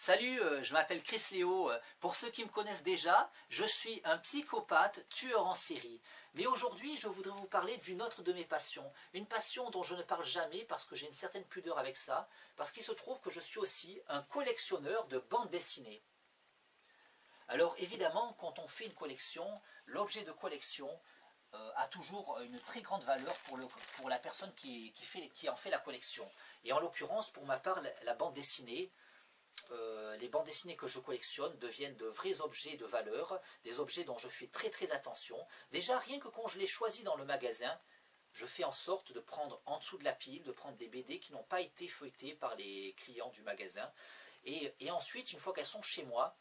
Salut, je m'appelle Chris Léo. Pour ceux qui me connaissent déjà, je suis un psychopathe tueur en série. Mais aujourd'hui, je voudrais vous parler d'une autre de mes passions. Une passion dont je ne parle jamais parce que j'ai une certaine pudeur avec ça. Parce qu'il se trouve que je suis aussi un collectionneur de bandes dessinées. Alors évidemment, quand on fait une collection, l'objet de collection a toujours une très grande valeur pour la personne qui en fait la collection. Et en l'occurrence, pour ma part, la bande dessinée, les bandes dessinées que je collectionne deviennent de vrais objets de valeur, des objets dont je fais très attention. Déjà, rien que quand je les choisis dans le magasin, je fais en sorte de prendre en dessous de la pile, de prendre des BD qui n'ont pas été feuilletées par les clients du magasin. Et ensuite, une fois qu'elles sont chez moi,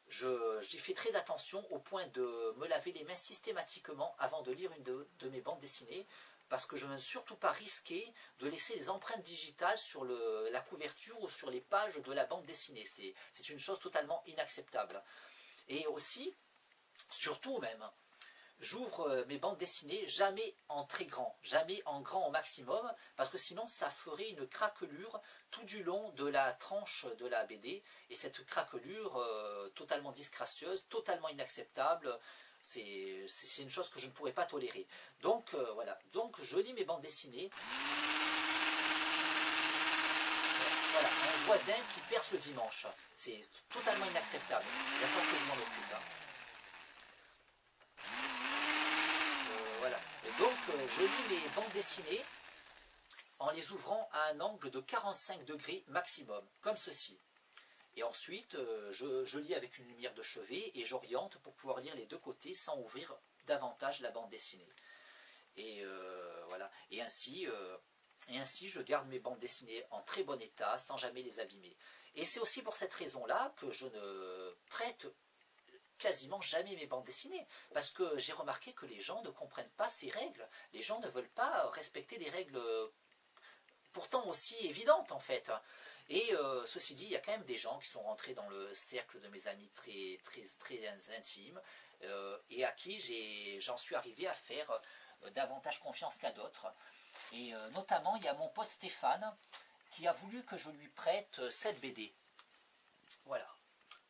j'y fais très attention au point de me laver les mains systématiquement avant de lire une de mes bandes dessinées, parce que je ne veux surtout pas risquer de laisser des empreintes digitales sur la couverture ou sur les pages de la bande dessinée. C'est une chose totalement inacceptable. Et aussi, surtout même, j'ouvre mes bandes dessinées jamais en très grand, jamais en grand au maximum, parce que sinon ça ferait une craquelure tout du long de la tranche de la BD, et cette craquelure totalement disgracieuse, totalement inacceptable, c'est une chose que je ne pourrais pas tolérer. Donc voilà, donc je lis mes bandes dessinées. Voilà, un voisin qui perce le dimanche, c'est totalement inacceptable, il va falloir que je m'en occupe. Voilà. Et donc je lis mes bandes dessinées en les ouvrant à un angle de 45 degrés maximum, comme ceci. Et ensuite, je lis avec une lumière de chevet et j'oriente pour pouvoir lire les deux côtés sans ouvrir davantage la bande dessinée. Et voilà. Et ainsi, je garde mes bandes dessinées en très bon état, sans jamais les abîmer. Et c'est aussi pour cette raison-là que je ne prête quasiment jamais mes bandes dessinées, parce que j'ai remarqué que les gens ne comprennent pas ces règles. Les gens ne veulent pas respecter des règles pourtant aussi évidentes en fait. Et ceci dit, il y a quand même des gens qui sont rentrés dans le cercle de mes amis très intimes, et à qui j'en suis arrivé à faire davantage confiance qu'à d'autres. Et notamment, il y a mon pote Stéphane qui a voulu que je lui prête cette BD. Voilà.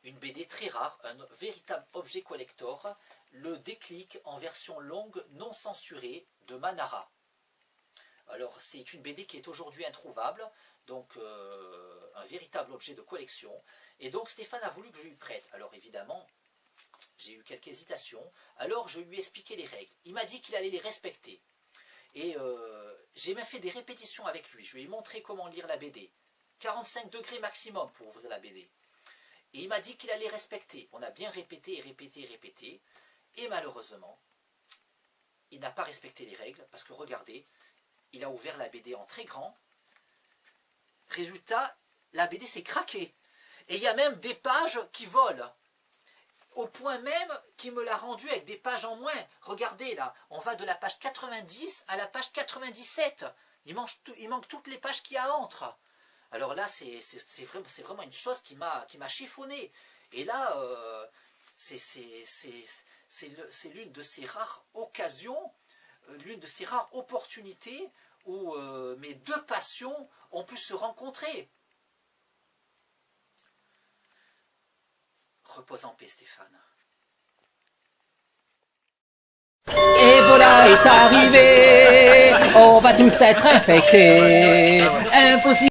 Une BD très rare, un véritable objet collector, le Déclic en version longue non censurée de Manara. Alors c'est une BD qui est aujourd'hui introuvable, donc un véritable objet de collection. Et donc Stéphane a voulu que je lui prête. Alors évidemment, j'ai eu quelques hésitations. Alors je lui ai expliqué les règles. Il m'a dit qu'il allait les respecter. Et j'ai même fait des répétitions avec lui. Je lui ai montré comment lire la BD. 45 degrés maximum pour ouvrir la BD. Et il m'a dit qu'il allait respecter. On a bien répété. Et malheureusement, il n'a pas respecté les règles. Parce que regardez, il a ouvert la BD en très grand. Résultat, la BD s'est craquée. Et il y a même des pages qui volent. Au point même qu'il me l'a rendu avec des pages en moins. Regardez là, on va de la page 90 à la page 97. Il manque toutes les pages qu'il y a entre. Alors là, c'est vraiment une chose qui m'a chiffonné. Et là, c'est l'une de ces rares occasions, l'une de ces rares opportunités où mes deux passions ont pu se rencontrer. Repose en paix, Stéphane. Ebola est arrivé, on va tous être infectés.